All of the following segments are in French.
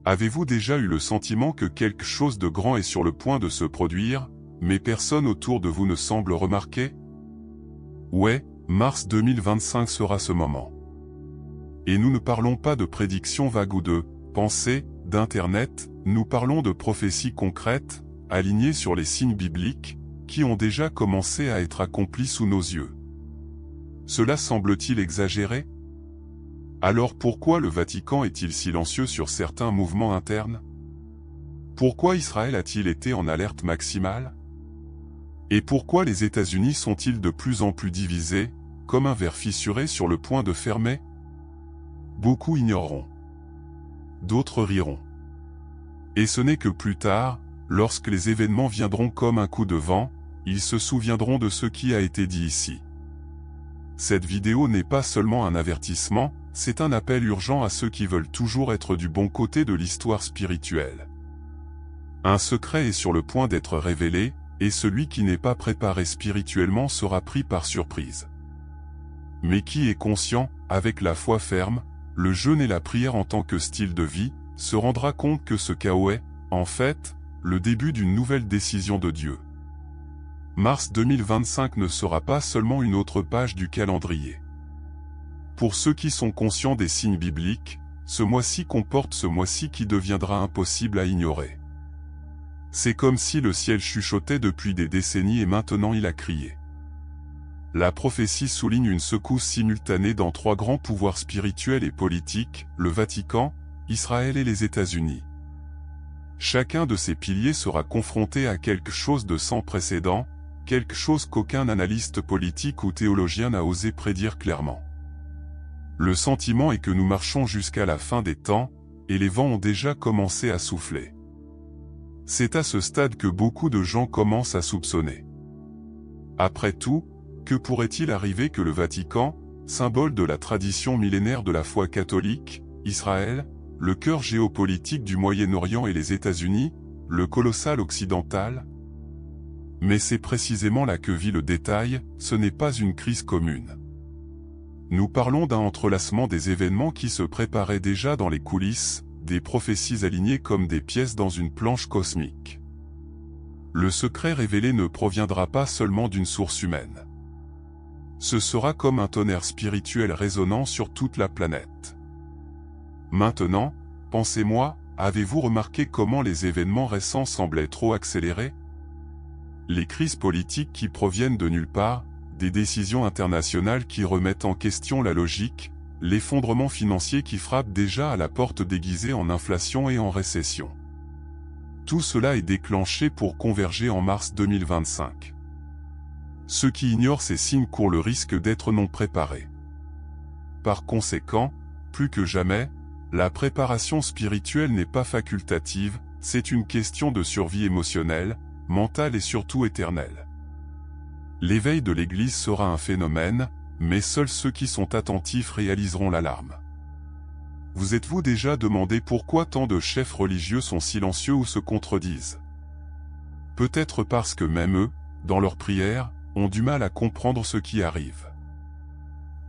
Avez-vous déjà eu le sentiment que quelque chose de grand est sur le point de se produire, mais personne autour de vous ne semble remarquer? Ouais, mars 2025 sera ce moment. Et nous ne parlons pas de prédictions vagues ou de pensées d'Internet, nous parlons de prophéties concrètes, alignées sur les signes bibliques, qui ont déjà commencé à être accomplis sous nos yeux. Cela semble-t-il exagéré? Alors pourquoi le Vatican est-il silencieux sur certains mouvements internes? Pourquoi Israël a-t-il été en alerte maximale? Et pourquoi les États-Unis sont-ils de plus en plus divisés, comme un verre fissuré sur le point de fermer? Beaucoup ignoreront. D'autres riront. Et ce n'est que plus tard, lorsque les événements viendront comme un coup de vent, ils se souviendront de ce qui a été dit ici. Cette vidéo n'est pas seulement un avertissement, c'est un appel urgent à ceux qui veulent toujours être du bon côté de l'histoire spirituelle. Un secret est sur le point d'être révélé, et celui qui n'est pas préparé spirituellement sera pris par surprise. Mais qui est conscient, avec la foi ferme, le jeûne et la prière en tant que style de vie, se rendra compte que ce chaos est, en fait, le début d'une nouvelle décision de Dieu. Mars 2025 ne sera pas seulement une autre page du calendrier. Pour ceux qui sont conscients des signes bibliques, ce mois-ci comporte ce mois-ci qui deviendra impossible à ignorer. C'est comme si le ciel chuchotait depuis des décennies et maintenant il a crié. La prophétie souligne une secousse simultanée dans trois grands pouvoirs spirituels et politiques, le Vatican, Israël et les États-Unis. Chacun de ces piliers sera confronté à quelque chose de sans précédent, quelque chose qu'aucun analyste politique ou théologien n'a osé prédire clairement. Le sentiment est que nous marchons jusqu'à la fin des temps, et les vents ont déjà commencé à souffler. C'est à ce stade que beaucoup de gens commencent à soupçonner. Après tout, que pourrait-il arriver que le Vatican, symbole de la tradition millénaire de la foi catholique, Israël, le cœur géopolitique du Moyen-Orient et les États-Unis, le colossal occidental? Mais c'est précisément là que vit le détail, ce n'est pas une crise commune. Nous parlons d'un entrelacement des événements qui se préparaient déjà dans les coulisses, des prophéties alignées comme des pièces dans une planche cosmique. Le secret révélé ne proviendra pas seulement d'une source humaine. Ce sera comme un tonnerre spirituel résonnant sur toute la planète. Maintenant, pensez-moi, avez-vous remarqué comment les événements récents semblaient trop accélérés? Les crises politiques qui proviennent de nulle part, des décisions internationales qui remettent en question la logique, l'effondrement financier qui frappe déjà à la porte déguisé en inflation et en récession. Tout cela est déclenché pour converger en mars 2025. Ceux qui ignorent ces signes courent le risque d'être non préparés. Par conséquent, plus que jamais, la préparation spirituelle n'est pas facultative, c'est une question de survie émotionnelle, mentale et surtout éternelle. L'éveil de l'Église sera un phénomène, mais seuls ceux qui sont attentifs réaliseront l'alarme. Vous êtes-vous déjà demandé pourquoi tant de chefs religieux sont silencieux ou se contredisent? Peut-être parce que même eux, dans leurs prières, ont du mal à comprendre ce qui arrive.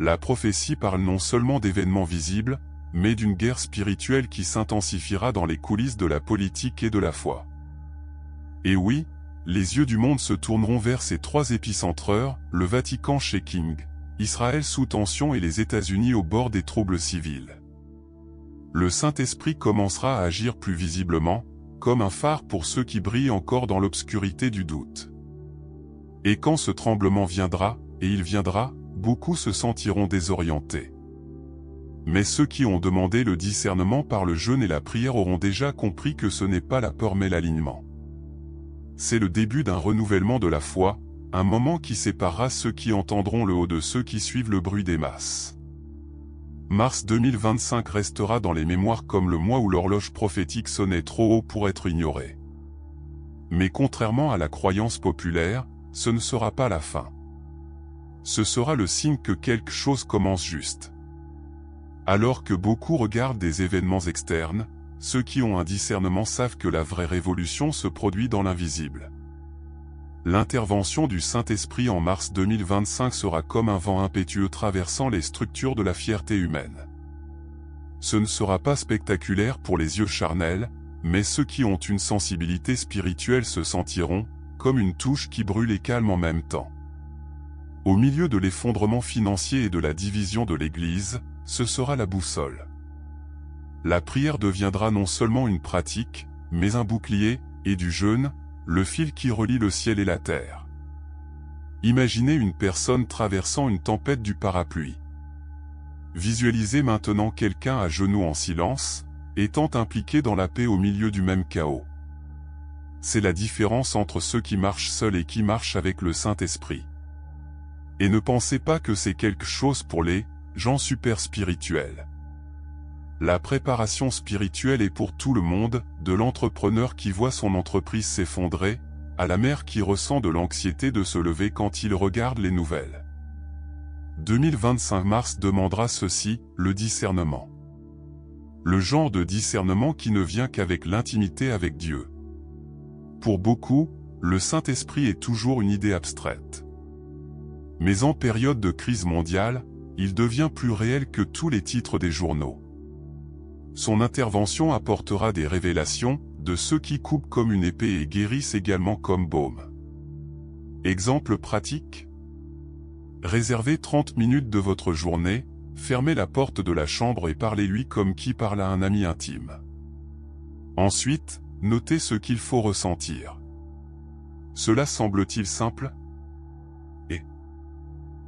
La prophétie parle non seulement d'événements visibles, mais d'une guerre spirituelle qui s'intensifiera dans les coulisses de la politique et de la foi. Et oui, les yeux du monde se tourneront vers ces trois épicentreurs, le Vatican shaking, Israël sous tension et les États-Unis au bord des troubles civils. Le Saint-Esprit commencera à agir plus visiblement, comme un phare pour ceux qui brillent encore dans l'obscurité du doute. Et quand ce tremblement viendra, et il viendra, beaucoup se sentiront désorientés. Mais ceux qui ont demandé le discernement par le jeûne et la prière auront déjà compris que ce n'est pas la peur mais l'alignement. C'est le début d'un renouvellement de la foi, un moment qui séparera ceux qui entendront le haut de ceux qui suivent le bruit des masses. Mars 2025 restera dans les mémoires comme le mois où l'horloge prophétique sonnait trop haut pour être ignorée. Mais contrairement à la croyance populaire, ce ne sera pas la fin. Ce sera le signe que quelque chose commence juste. Alors que beaucoup regardent des événements externes, ceux qui ont un discernement savent que la vraie révolution se produit dans l'invisible. L'intervention du Saint-Esprit en mars 2025 sera comme un vent impétueux traversant les structures de la fierté humaine. Ce ne sera pas spectaculaire pour les yeux charnels, mais ceux qui ont une sensibilité spirituelle se sentiront comme une touche qui brûle et calme en même temps. Au milieu de l'effondrement financier et de la division de l'Église, ce sera la boussole. La prière deviendra non seulement une pratique, mais un bouclier, et du jeûne, le fil qui relie le ciel et la terre. Imaginez une personne traversant une tempête du parapluie. Visualisez maintenant quelqu'un à genoux en silence, étant impliqué dans la paix au milieu du même chaos. C'est la différence entre ceux qui marchent seuls et qui marchent avec le Saint-Esprit. Et ne pensez pas que c'est quelque chose pour les gens super spirituels. La préparation spirituelle est pour tout le monde, de l'entrepreneur qui voit son entreprise s'effondrer, à la mère qui ressent de l'anxiété de se lever quand il regarde les nouvelles. 2025 Mars demandera ceci, le discernement. Le genre de discernement qui ne vient qu'avec l'intimité avec Dieu. Pour beaucoup, le Saint-Esprit est toujours une idée abstraite. Mais en période de crise mondiale, il devient plus réel que tous les titres des journaux. Son intervention apportera des révélations, de ceux qui coupent comme une épée et guérissent également comme baume. Exemple pratique. Réservez 30 minutes de votre journée, fermez la porte de la chambre et parlez-lui comme qui parle à un ami intime. Ensuite, notez ce qu'il faut ressentir. Cela semble-t-il simple?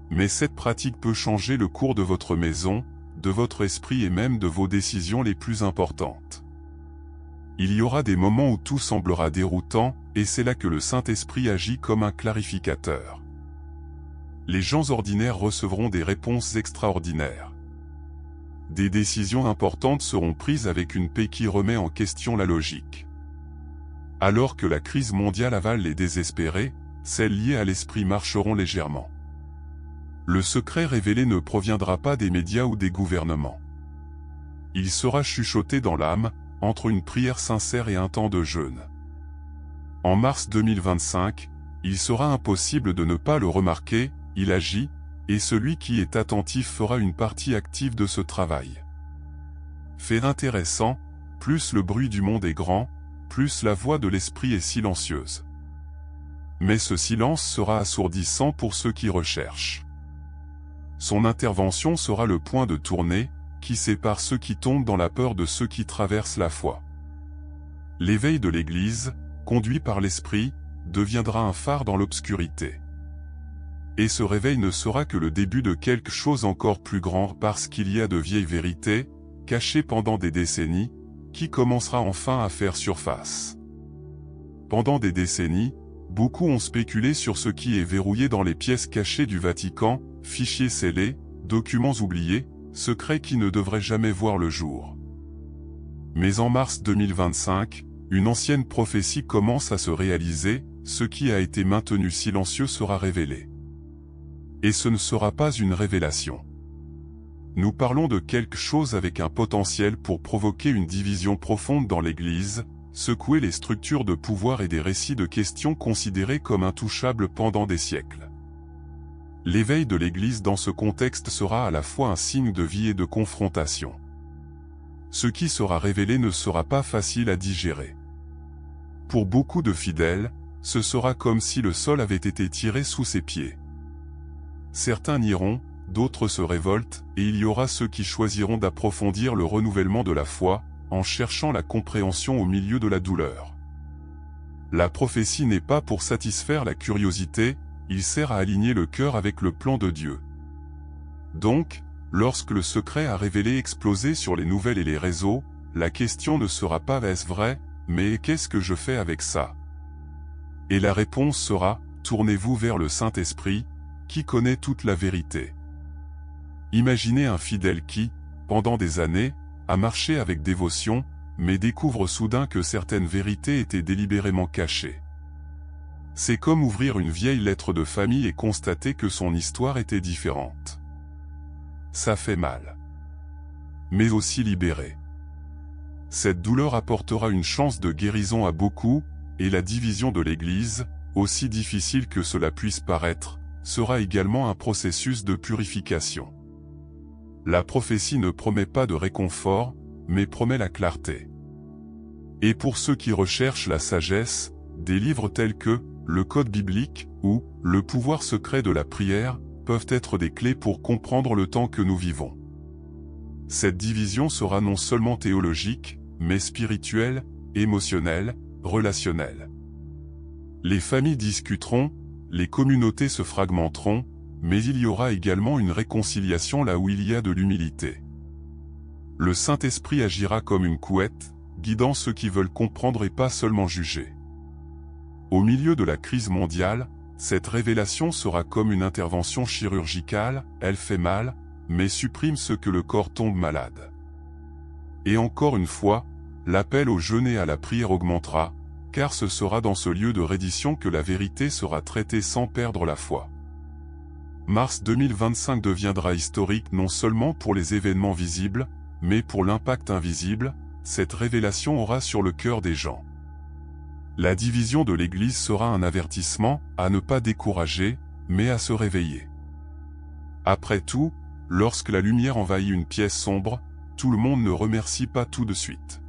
Mais cette pratique peut changer le cours de votre maison, de votre esprit et même de vos décisions les plus importantes. Il y aura des moments où tout semblera déroutant, et c'est là que le Saint-Esprit agit comme un clarificateur. Les gens ordinaires recevront des réponses extraordinaires. Des décisions importantes seront prises avec une paix qui remet en question la logique. Alors que la crise mondiale avale les désespérés, celles liées à l'esprit marcheront légèrement. Le secret révélé ne proviendra pas des médias ou des gouvernements. Il sera chuchoté dans l'âme, entre une prière sincère et un temps de jeûne. En mars 2025, il sera impossible de ne pas le remarquer, il agit, et celui qui est attentif fera une partie active de ce travail. Fait intéressant, plus le bruit du monde est grand, plus la voix de l'esprit est silencieuse. Mais ce silence sera assourdissant pour ceux qui recherchent. Son intervention sera le point de tournée, qui sépare ceux qui tombent dans la peur de ceux qui traversent la foi. L'éveil de l'Église, conduit par l'Esprit, deviendra un phare dans l'obscurité. Et ce réveil ne sera que le début de quelque chose encore plus grand parce qu'il y a de vieilles vérités, cachées pendant des décennies, qui commencera enfin à faire surface. Pendant des décennies, beaucoup ont spéculé sur ce qui est verrouillé dans les pièces cachées du Vatican, fichiers scellés, documents oubliés, secrets qui ne devraient jamais voir le jour. Mais en mars 2025, une ancienne prophétie commence à se réaliser, ce qui a été maintenu silencieux sera révélé. Et ce ne sera pas une révélation. Nous parlons de quelque chose avec un potentiel pour provoquer une division profonde dans l'Église, secouer les structures de pouvoir et des récits de questions considérés comme intouchables pendant des siècles. L'éveil de l'Église dans ce contexte sera à la fois un signe de vie et de confrontation. Ce qui sera révélé ne sera pas facile à digérer. Pour beaucoup de fidèles, ce sera comme si le sol avait été tiré sous ses pieds. Certains nieront, d'autres se révoltent, et il y aura ceux qui choisiront d'approfondir le renouvellement de la foi, en cherchant la compréhension au milieu de la douleur. La prophétie n'est pas pour satisfaire la curiosité, il sert à aligner le cœur avec le plan de Dieu. Donc, lorsque le secret à révéler explosé sur les nouvelles et les réseaux, la question ne sera pas est-ce vrai, mais qu'est-ce que je fais avec ça? Et la réponse sera, tournez-vous vers le Saint-Esprit, qui connaît toute la vérité. Imaginez un fidèle qui, pendant des années, a marché avec dévotion, mais découvre soudain que certaines vérités étaient délibérément cachées. C'est comme ouvrir une vieille lettre de famille et constater que son histoire était différente. Ça fait mal. Mais aussi libéré. Cette douleur apportera une chance de guérison à beaucoup, et la division de l'Église, aussi difficile que cela puisse paraître, sera également un processus de purification. La prophétie ne promet pas de réconfort, mais promet la clarté. Et pour ceux qui recherchent la sagesse, des livres tels que le Code biblique ou le pouvoir secret de la prière peuvent être des clés pour comprendre le temps que nous vivons. Cette division sera non seulement théologique, mais spirituelle, émotionnelle, relationnelle. Les familles discuteront, les communautés se fragmenteront, mais il y aura également une réconciliation là où il y a de l'humilité. Le Saint-Esprit agira comme une couette, guidant ceux qui veulent comprendre et pas seulement juger. Au milieu de la crise mondiale, cette révélation sera comme une intervention chirurgicale, elle fait mal, mais supprime ce que le corps tombe malade. Et encore une fois, l'appel au jeûne et à la prière augmentera, car ce sera dans ce lieu de reddition que la vérité sera traitée sans perdre la foi. Mars 2025 deviendra historique non seulement pour les événements visibles, mais pour l'impact invisible, cette révélation aura sur le cœur des gens. La division de l'Église sera un avertissement à ne pas décourager, mais à se réveiller. Après tout, lorsque la lumière envahit une pièce sombre, tout le monde ne remercie pas tout de suite.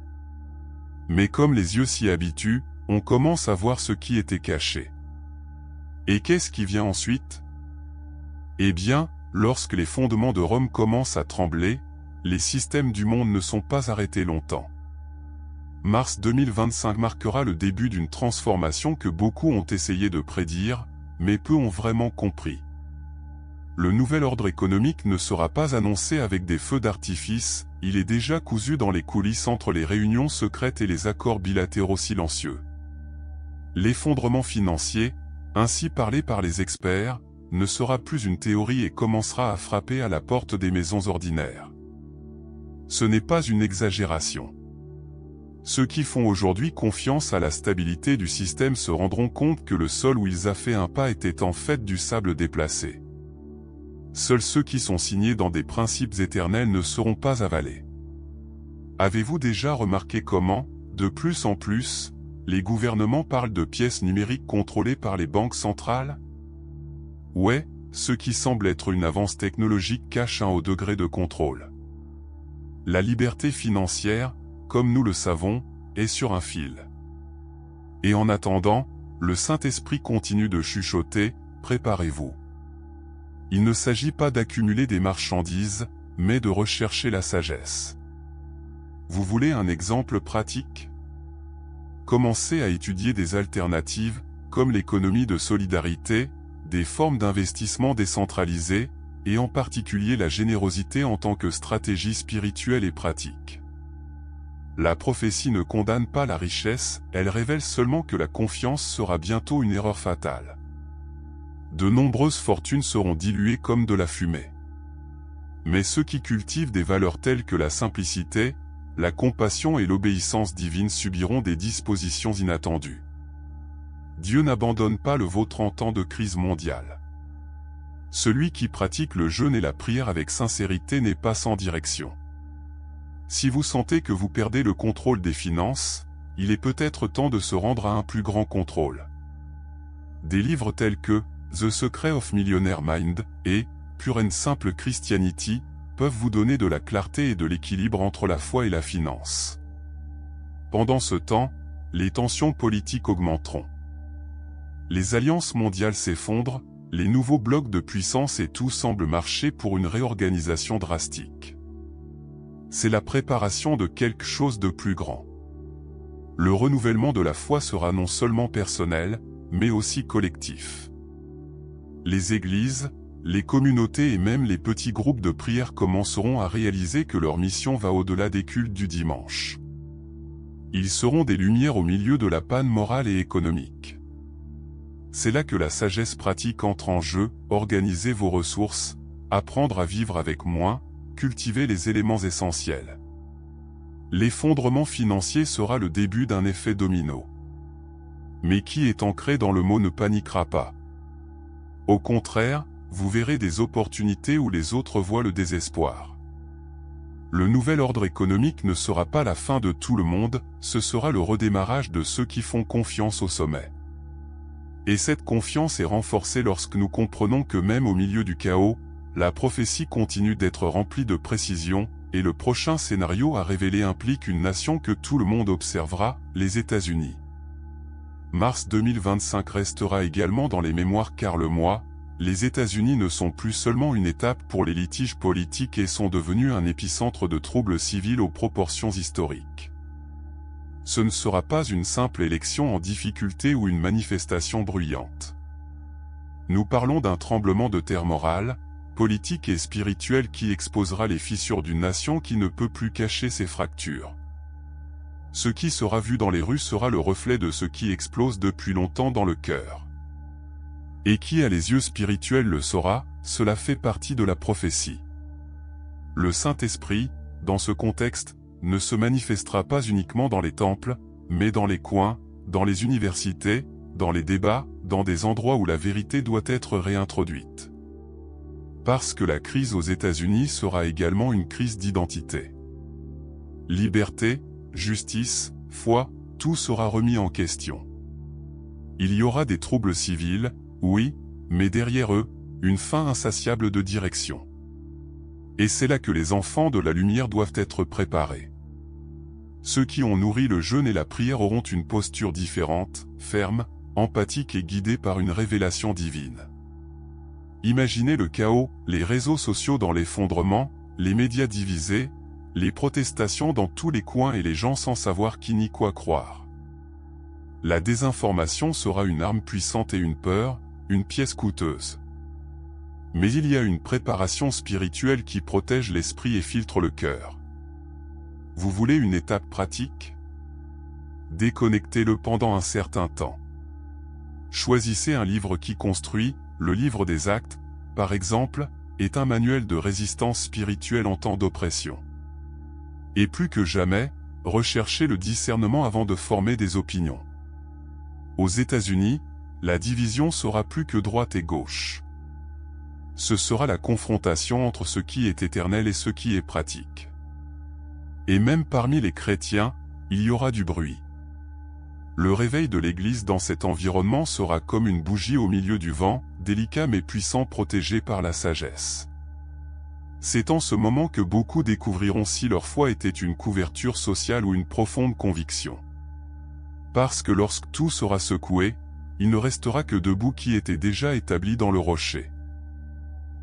Mais comme les yeux s'y habituent, on commence à voir ce qui était caché. Et qu'est-ce qui vient ensuite? Eh bien, lorsque les fondements de Rome commencent à trembler, les systèmes du monde ne sont pas arrêtés longtemps. Mars 2025 marquera le début d'une transformation que beaucoup ont essayé de prédire, mais peu ont vraiment compris. Le nouvel ordre économique ne sera pas annoncé avec des feux d'artifice, il est déjà cousu dans les coulisses entre les réunions secrètes et les accords bilatéraux silencieux. L'effondrement financier, ainsi parlé par les experts, ne sera plus une théorie et commencera à frapper à la porte des maisons ordinaires. Ce n'est pas une exagération. Ceux qui font aujourd'hui confiance à la stabilité du système se rendront compte que le sol où ils ont fait un pas était en fait du sable déplacé. Seuls ceux qui sont signés dans des principes éternels ne seront pas avalés. Avez-vous déjà remarqué comment, de plus en plus, les gouvernements parlent de pièces numériques contrôlées par les banques centrales? Ouais, ce qui semble être une avance technologique cache un haut degré de contrôle. La liberté financière, comme nous le savons, est sur un fil. Et en attendant, le Saint-Esprit continue de chuchoter, préparez-vous. Il ne s'agit pas d'accumuler des marchandises, mais de rechercher la sagesse. Vous voulez un exemple pratique? Commencez à étudier des alternatives, comme l'économie de solidarité, des formes d'investissement décentralisées, et en particulier la générosité en tant que stratégie spirituelle et pratique. La prophétie ne condamne pas la richesse, elle révèle seulement que la confiance sera bientôt une erreur fatale. De nombreuses fortunes seront diluées comme de la fumée. Mais ceux qui cultivent des valeurs telles que la simplicité, la compassion et l'obéissance divine subiront des dispositions inattendues. Dieu n'abandonne pas le vôtre en temps de crise mondiale. Celui qui pratique le jeûne et la prière avec sincérité n'est pas sans direction. Si vous sentez que vous perdez le contrôle des finances, il est peut-être temps de se rendre à un plus grand contrôle. Des livres tels que The Secret of Millionaire Mind et Pure and Simple Christianity peuvent vous donner de la clarté et de l'équilibre entre la foi et la finance. Pendant ce temps, les tensions politiques augmenteront. Les alliances mondiales s'effondrent, les nouveaux blocs de puissance et tout semble marcher pour une réorganisation drastique. C'est la préparation de quelque chose de plus grand. Le renouvellement de la foi sera non seulement personnel, mais aussi collectif. Les églises, les communautés et même les petits groupes de prière commenceront à réaliser que leur mission va au-delà des cultes du dimanche. Ils seront des lumières au milieu de la panne morale et économique. C'est là que la sagesse pratique entre en jeu, organiser vos ressources, apprendre à vivre avec moins, cultiver les éléments essentiels. L'effondrement financier sera le début d'un effet domino. Mais qui est ancré dans le mot ne paniquera pas. Au contraire, vous verrez des opportunités où les autres voient le désespoir. Le nouvel ordre économique ne sera pas la fin de tout le monde, ce sera le redémarrage de ceux qui font confiance au sommet. Et cette confiance est renforcée lorsque nous comprenons que même au milieu du chaos, la prophétie continue d'être remplie de précision, et le prochain scénario à révéler implique une nation que tout le monde observera, les États-Unis. Mars 2025 restera également dans les mémoires car le mois, les États-Unis ne sont plus seulement une étape pour les litiges politiques et sont devenus un épicentre de troubles civils aux proportions historiques. Ce ne sera pas une simple élection en difficulté ou une manifestation bruyante. Nous parlons d'un tremblement de terre moral, politique et spirituel qui exposera les fissures d'une nation qui ne peut plus cacher ses fractures. Ce qui sera vu dans les rues sera le reflet de ce qui explose depuis longtemps dans le cœur. Et qui a les yeux spirituels le saura, cela fait partie de la prophétie. Le Saint-Esprit, dans ce contexte, ne se manifestera pas uniquement dans les temples, mais dans les coins, dans les universités, dans les débats, dans des endroits où la vérité doit être réintroduite. Parce que la crise aux États-Unis sera également une crise d'identité. Liberté, justice, foi, tout sera remis en question. Il y aura des troubles civils, oui, mais derrière eux, une faim insatiable de direction. Et c'est là que les enfants de la lumière doivent être préparés. Ceux qui ont nourri le jeûne et la prière auront une posture différente, ferme, empathique et guidée par une révélation divine. Imaginez le chaos, les réseaux sociaux dans l'effondrement, les médias divisés, les protestations dans tous les coins et les gens sans savoir qui ni quoi croire. La désinformation sera une arme puissante et une peur, une pièce coûteuse. Mais il y a une préparation spirituelle qui protège l'esprit et filtre le cœur. Vous voulez une étape pratique? Déconnectez-le pendant un certain temps. Choisissez un livre qui construit, le livre des actes, par exemple, est un manuel de résistance spirituelle en temps d'oppression. Et plus que jamais, recherchez le discernement avant de former des opinions. Aux États-Unis, la division sera plus que droite et gauche. Ce sera la confrontation entre ce qui est éternel et ce qui est pratique. Et même parmi les chrétiens, il y aura du bruit. Le réveil de l'Église dans cet environnement sera comme une bougie au milieu du vent, délicat mais puissant protégé par la sagesse. C'est en ce moment que beaucoup découvriront si leur foi était une couverture sociale ou une profonde conviction. Parce que lorsque tout sera secoué, il ne restera que debout qui était déjà établi dans le rocher.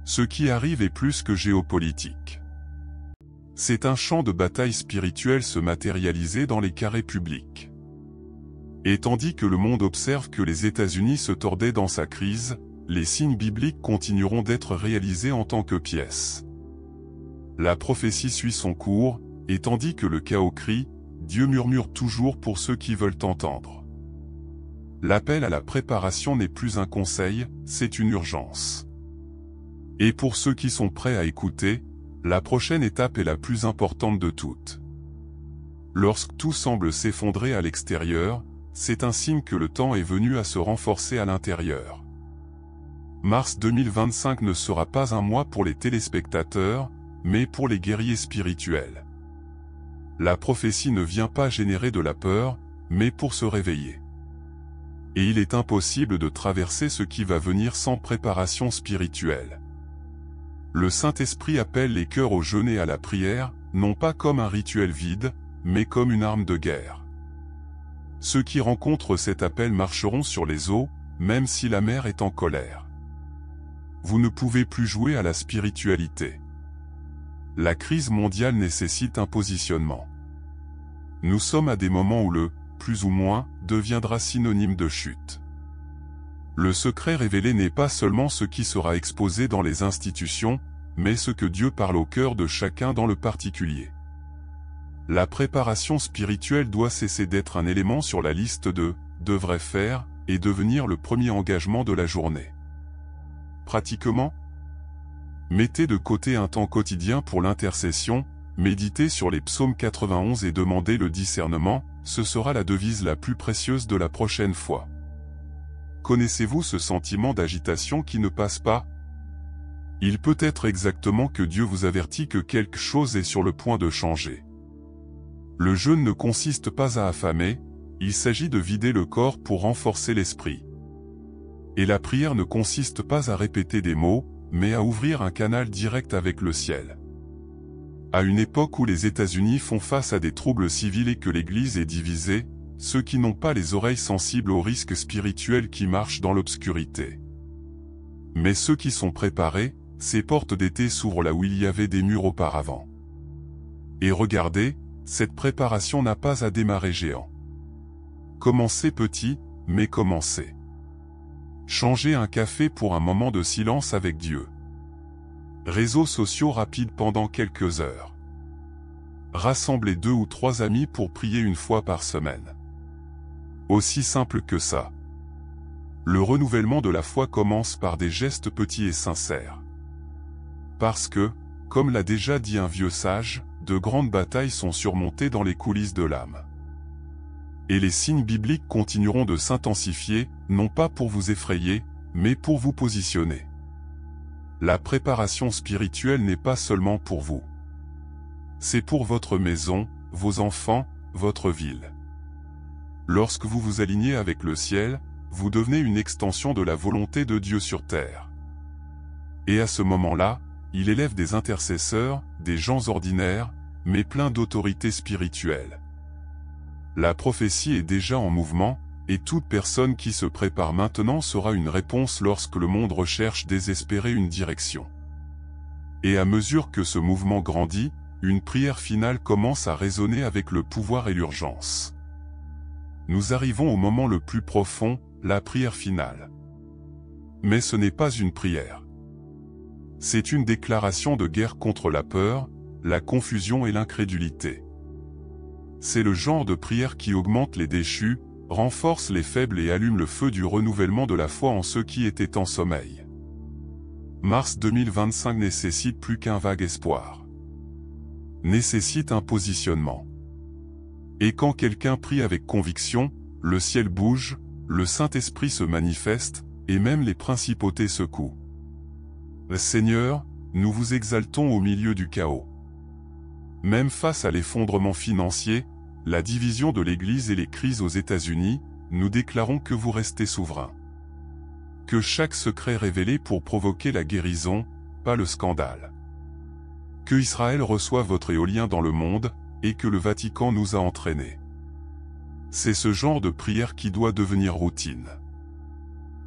Ce qui arrive est plus que géopolitique. C'est un champ de bataille spirituel se matérialiser dans les carrés publics. Et tandis que le monde observe que les États-Unis se tordaient dans sa crise, les signes bibliques continueront d'être réalisés en tant que pièces. La prophétie suit son cours, et tandis que le chaos crie, Dieu murmure toujours pour ceux qui veulent entendre. L'appel à la préparation n'est plus un conseil, c'est une urgence. Et pour ceux qui sont prêts à écouter, la prochaine étape est la plus importante de toutes. Lorsque tout semble s'effondrer à l'extérieur, c'est un signe que le temps est venu à se renforcer à l'intérieur. Mars 2025 ne sera pas un mois pour les téléspectateurs, mais pour les guerriers spirituels. La prophétie ne vient pas générer de la peur, mais pour se réveiller. Et il est impossible de traverser ce qui va venir sans préparation spirituelle. Le Saint-Esprit appelle les cœurs au jeûne et à la prière, non pas comme un rituel vide, mais comme une arme de guerre. Ceux qui rencontrent cet appel marcheront sur les eaux, même si la mer est en colère. Vous ne pouvez plus jouer à la spiritualité. La crise mondiale nécessite un positionnement. Nous sommes à des moments où le « plus ou moins » deviendra synonyme de chute. Le secret révélé n'est pas seulement ce qui sera exposé dans les institutions, mais ce que Dieu parle au cœur de chacun dans le particulier. La préparation spirituelle doit cesser d'être un élément sur la liste de « devrait faire » et devenir le premier engagement de la journée. Pratiquement, mettez de côté un temps quotidien pour l'intercession, méditez sur les psaumes 91 et demandez le discernement, ce sera la devise la plus précieuse de la prochaine fois. Connaissez-vous ce sentiment d'agitation qui ne passe pas? Il peut être exactement que Dieu vous avertit que quelque chose est sur le point de changer. Le jeûne ne consiste pas à affamer, il s'agit de vider le corps pour renforcer l'esprit. Et la prière ne consiste pas à répéter des mots, mais à ouvrir un canal direct avec le ciel. À une époque où les États-Unis font face à des troubles civils et que l'Église est divisée, ceux qui n'ont pas les oreilles sensibles aux risques spirituels qui marchent dans l'obscurité. Mais ceux qui sont préparés, ces portes d'été s'ouvrent là où il y avait des murs auparavant. Et regardez, cette préparation n'a pas à démarrer géant. Commencez petit, mais commencez. Changez un café pour un moment de silence avec Dieu. Réseaux sociaux rapides pendant quelques heures. Rassemblez 2 ou 3 amis pour prier une fois par semaine. Aussi simple que ça. Le renouvellement de la foi commence par des gestes petits et sincères. Parce que, comme l'a déjà dit un vieux sage, de grandes batailles sont surmontées dans les coulisses de l'âme. Et les signes bibliques continueront de s'intensifier, non pas pour vous effrayer, mais pour vous positionner. La préparation spirituelle n'est pas seulement pour vous. C'est pour votre maison, vos enfants, votre ville. Lorsque vous vous alignez avec le ciel, vous devenez une extension de la volonté de Dieu sur terre. Et à ce moment-là, il élève des intercesseurs, des gens ordinaires, mais pleins d'autorité spirituelle. La prophétie est déjà en mouvement, et toute personne qui se prépare maintenant sera une réponse lorsque le monde recherche désespéré une direction. Et à mesure que ce mouvement grandit, une prière finale commence à résonner avec le pouvoir et l'urgence. Nous arrivons au moment le plus profond, la prière finale. Mais ce n'est pas une prière. C'est une déclaration de guerre contre la peur, la confusion et l'incrédulité. C'est le genre de prière qui augmente les déchus, renforce les faibles et allume le feu du renouvellement de la foi en ceux qui étaient en sommeil. Mars 2025 nécessite plus qu'un vague espoir. Nécessite un positionnement. Et quand quelqu'un prie avec conviction, le ciel bouge, le Saint-Esprit se manifeste, et même les principautés secouent. Seigneur, nous vous exaltons au milieu du chaos. Même face à l'effondrement financier, la division de l'Église et les crises aux États-Unis, nous déclarons que vous restez souverain. Que chaque secret révélé pour provoquer la guérison, pas le scandale. Que Israël reçoive votre éolien dans le monde, et que le Vatican nous a entraînés. C'est ce genre de prière qui doit devenir routine.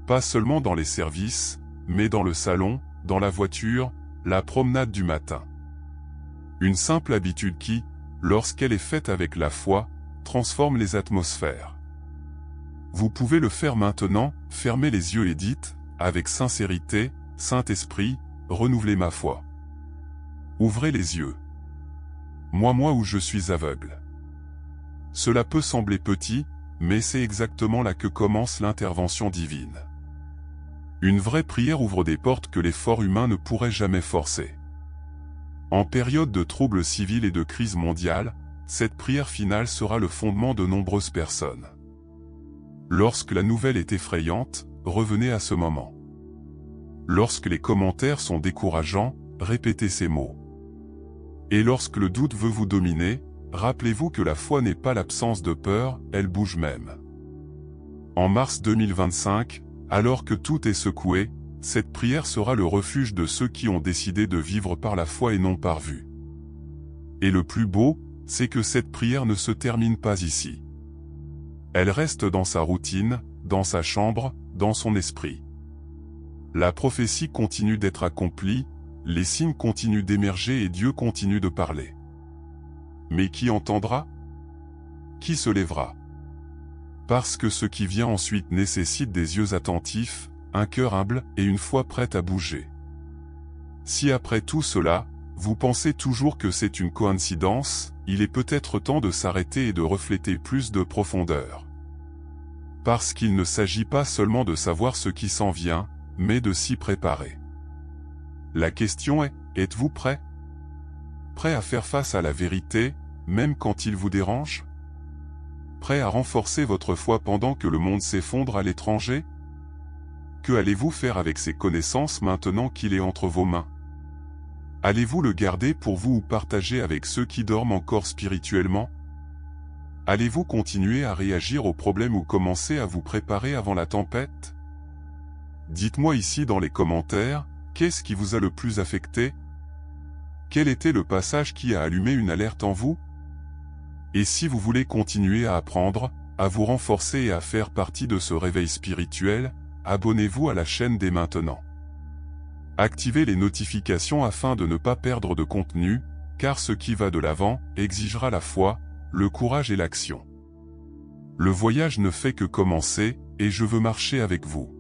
Pas seulement dans les services, mais dans le salon, dans la voiture, la promenade du matin. Une simple habitude qui, lorsqu'elle est faite avec la foi, transforme les atmosphères. Vous pouvez le faire maintenant, fermez les yeux et dites, avec sincérité, Saint-Esprit, renouvelez ma foi. Ouvrez les yeux. Moi où je suis aveugle. Cela peut sembler petit, mais c'est exactement là que commence l'intervention divine. Une vraie prière ouvre des portes que l'effort humain ne pourrait jamais forcer. En période de troubles civils et de crise mondiale, cette prière finale sera le fondement de nombreuses personnes. Lorsque la nouvelle est effrayante, revenez à ce moment. Lorsque les commentaires sont décourageants, répétez ces mots. Et lorsque le doute veut vous dominer, rappelez-vous que la foi n'est pas l'absence de peur, elle bouge même. En mars 2025, alors que tout est secoué, cette prière sera le refuge de ceux qui ont décidé de vivre par la foi et non par vue. Et le plus beau, c'est que cette prière ne se termine pas ici. Elle reste dans sa routine, dans sa chambre, dans son esprit. La prophétie continue d'être accomplie, les signes continuent d'émerger et Dieu continue de parler. Mais qui entendra? Qui se lèvera? Parce que ce qui vient ensuite nécessite des yeux attentifs, un cœur humble et une foi prête à bouger. Si après tout cela, vous pensez toujours que c'est une coïncidence, il est peut-être temps de s'arrêter et de refléter plus de profondeur. Parce qu'il ne s'agit pas seulement de savoir ce qui s'en vient, mais de s'y préparer. La question est, êtes-vous prêt? Prêt à faire face à la vérité, même quand il vous dérange? Prêt à renforcer votre foi pendant que le monde s'effondre à l'étranger? Que allez-vous faire avec ces connaissances maintenant qu'il est entre vos mains? Allez-vous le garder pour vous ou partager avec ceux qui dorment encore spirituellement? Allez-vous continuer à réagir aux problèmes ou commencer à vous préparer avant la tempête? Dites-moi ici dans les commentaires, Qu'est-ce qui vous a le plus affecté? Quel était le passage qui a allumé une alerte en vous? Et si vous voulez continuer à apprendre, à vous renforcer et à faire partie de ce réveil spirituel, abonnez-vous à la chaîne dès maintenant. Activez les notifications afin de ne pas perdre de contenu, car ce qui va de l'avant exigera la foi, le courage et l'action. Le voyage ne fait que commencer, et je veux marcher avec vous.